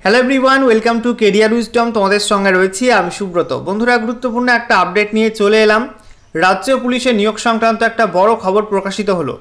Hello everyone, welcome to career wisdom. তোমাদের সঙ্গে রয়েছি আমি সুব্রত। বন্ধুরা, গুরুত্বপূর্ণ একটা আপডেট নিয়ে চলে এলাম। রাজ্য পুলিশের নিয়োগ সংক্রান্ত একটা বড় খবর প্রকাশিত হলো।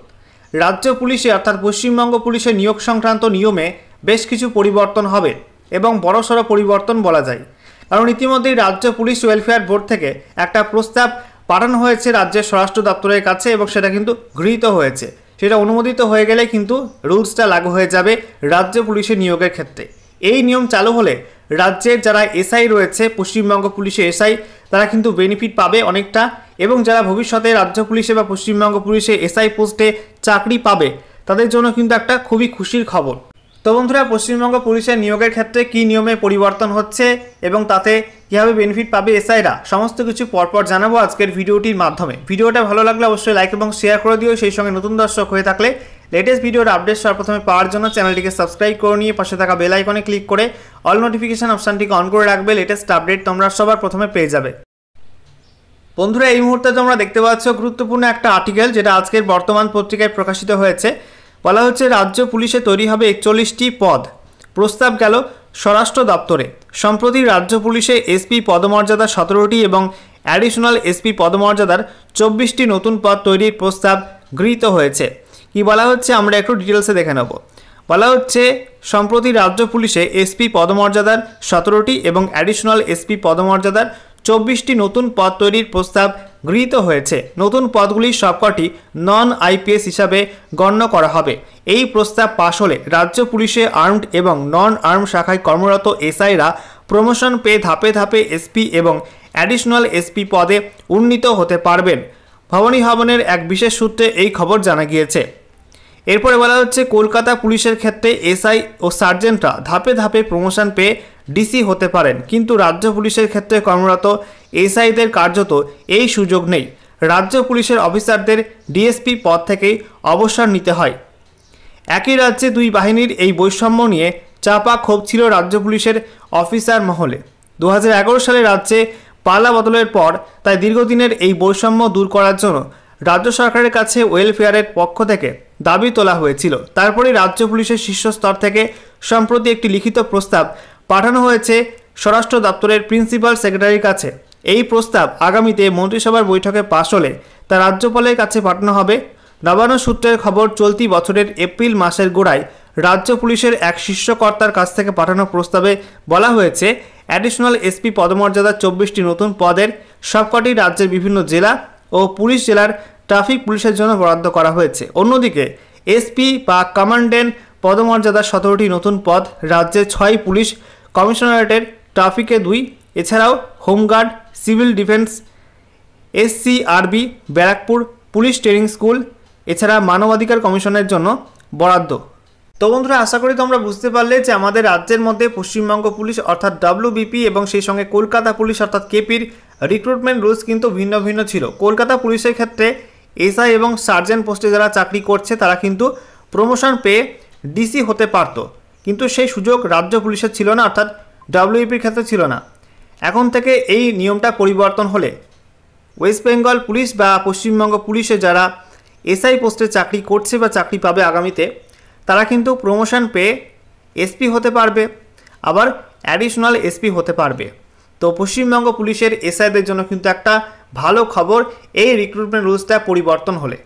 রাজ্য পুলিশে অর্থাৎ পশ্চিমবঙ্গ পুলিশের নিয়োগ সংক্রান্ত নিয়মে বেশ কিছু পরিবর্তন হবে এবং বড়সড় পরিবর্তন বলা যায়। কারণ ইতিমধ্যেই রাজ্য পুলিশ ওয়েলফেয়ার বোর্ড থেকে একটা প্রস্তাব পাঠানো হয়েছে রাজ্যের স্বরাষ্ট্র দপ্তরের কাছে এবং সেটা কিন্তু গৃহীত হয়েছে। সেটা অনুমোদিত হয়ে গেলে কিন্তু রুলসটা লাগু হয়ে যাবে রাজ্য পুলিশের নিয়োগের ক্ষেত্রে। এই নিয়ম চালু হলে রাজ্যের যারা এসআই রয়েছে, পশ্চিমবঙ্গ পুলিশে এসআই, তারা কিন্তু বেনিফিট পাবে অনেকটা, এবং যারা ভবিষ্যতে রাজ্য পুলিশে বা পশ্চিমবঙ্গ পুলিশে এসআই পোস্টে চাকরি পাবে তাদের জন্য কিন্তু একটা খুবই খুশির খবর। তো বন্ধুরা, পশ্চিমবঙ্গ পুলিশের নিয়োগের ক্ষেত্রে কী নিয়মে পরিবর্তন হচ্ছে এবং তাতে কীভাবে বেনিফিট পাবে এসআইরা, সমস্ত কিছু পরপর জানাবো আজকের ভিডিওটির মাধ্যমে। ভিডিওটা ভালো লাগলে অবশ্যই লাইক এবং শেয়ার করে দিও। সেই সঙ্গে নতুন দর্শক হয়ে থাকলে লেটেস্ট ভিডিওর আপডেট সর্বপ্রথমে পাওয়ার জন্য চ্যানেলটিকে সাবস্ক্রাইব করে নিয়ে পাশে থাকা বেল আইকনে ক্লিক করে অল নোটিফিকেশন অপশানটিকে অন করে রাখবে। লেটেস্ট আপডেট তোমরা সবার প্রথমে পেয়ে যাবে। বন্ধুরা, এই মুহূর্তে তোমরা দেখতে পাচ্ছ গুরুত্বপূর্ণ একটা আর্টিকেল, যেটা আজকের বর্তমান পত্রিকায় প্রকাশিত হয়েছে। বলা হচ্ছে রাজ্য পুলিশে তৈরি হবে 41টি পদ, প্রস্তাব গেল স্বরাষ্ট্র দপ্তরে। সম্প্রতি রাজ্য পুলিশে এসপি পদমর্যাদা 17টি এবং অ্যাডিশনাল এসপি পদমর্যাদার 24টি নতুন পদ তৈরির প্রস্তাব গৃহীত হয়েছে। কি বলা হচ্ছে আমরা একটু ডিটেলসে দেখে নেব। বলা হচ্ছে সম্প্রতি রাজ্য পুলিশে এসপি পদমর্যাদার 17টি এবং অ্যাডিশনাল এসপি পদমর্যাদার 24টি নতুন পদ তৈরির প্রস্তাব গৃহীত হয়েছে। নতুন পদগুলির সবকটি নন আইপিএস হিসাবে গণ্য করা হবে। এই প্রস্তাব পাশ হলে রাজ্য পুলিশে আর্মড এবং নন আর্ম শাখায় কর্মরত এসআইরা প্রমোশন পেয়ে ধাপে ধাপে এসপি এবং অ্যাডিশনাল এসপি পদে উন্নীত হতে পারবেন। ভবানী ভবনের এক বিশেষ সূত্রে এই খবর জানা গিয়েছে। এরপরে বলা হচ্ছে কলকাতা পুলিশের ক্ষেত্রে এসআই ও সার্জেন্টরা ধাপে ধাপে প্রমোশন পেয়ে ডিসি হতে পারেন, কিন্তু রাজ্য পুলিশের ক্ষেত্রে কর্মরত এসআইদের কার্যত এই সুযোগ নেই। রাজ্য পুলিশের অফিসারদের ডিএসপি পদ থেকেই অবসর নিতে হয়। একই রাজ্যে দুই বাহিনীর এই বৈষম্য নিয়ে চাপা ক্ষোভ ছিল রাজ্য পুলিশের অফিসার মহলে। 2011 সালে রাজ্যে পালা বদলের পর তাই দীর্ঘদিনের এই বৈষম্য দূর করার জন্য রাজ্য সরকারের কাছে ওয়েলফেয়ারের পক্ষ থেকে দাবি তোলা হয়েছিল। তারপরে রাজ্য পুলিশের শীর্ষস্তর থেকে সম্প্রতি একটি লিখিত প্রস্তাব পাঠানো হয়েছে স্বরাষ্ট্র দপ্তরের প্রিন্সিপাল সেক্রেটারির কাছে। এই প্রস্তাব আগামীতে মন্ত্রিসভার বৈঠকে পাশ হলে তা রাজ্যপালের কাছে পাঠানো হবে। নবান্ন সূত্রের খবর, চলতি বছরের এপ্রিল মাসের গোড়ায় রাজ্য পুলিশের এক শীর্ষকর্তার কাছ থেকে পাঠানো প্রস্তাবে বলা হয়েছে অ্যাডিশনাল এসপি পদমর্যাদার 24টি নতুন পদের সবকটি রাজ্যের বিভিন্ন জেলা ও পুলিশ জেলার ট্রাফিক পুলিশের জন্য বরাদ্দ করা হয়েছে। অন্যদিকে এসপি বা কমান্ডেন্ট পদমর্যাদার 17টি নতুন পদ রাজ্যের 6 পুলিশ কমিশনারেটের, ট্রাফিকে 2, এছাড়াও home guard, civil defence, SCRB, Barrackpore police training school, এছাড়া মানবাধিকার কমিশনের জন্য বরাদ্দ। তো বন্ধুরা, আশা করি তোমরা বুঝতে পারলে যে আমাদের রাজ্যের মধ্যে পশ্চিমবঙ্গ পুলিশ অর্থাৎ ডব্লিউবিপি এবং সেই সঙ্গে কলকাতা পুলিশ অর্থাৎ কেপির রিক্রুটমেন্ট রুলস কিন্তু ভিন্ন ভিন্ন ছিল। কলকাতা পুলিশের ক্ষেত্রে এসআই এবং সার্জেন্ট পোস্টে যারা চাকরি করছে তারা কিন্তু প্রমোশন পেয়ে ডিসি হতে পারত, কিন্তু সেই সুযোগ রাজ্য পুলিশের ছিল না, অর্থাৎ ডব্লিউবিপির ক্ষেত্রে ছিল না। এখন থেকে এই নিয়মটা পরিবর্তন হলে ওয়েস্ট বেঙ্গল পুলিশ বা পশ্চিমবঙ্গ পুলিশে যারা এসআই পোস্টে চাকরি করছে বা চাকরি পাবে আগামীতে, তারা কিন্তু প্রমোশন পেয়ে এসপি হতে পারবে, আবার অ্যাডিশনাল এসপি হতে পারবে। তো পশ্চিমবঙ্গ পুলিশের এসআইদের জন্য কিন্তু একটা ভালো খবর এই রিক্রুটমেন্ট রুলসটা পরিবর্তন হলে।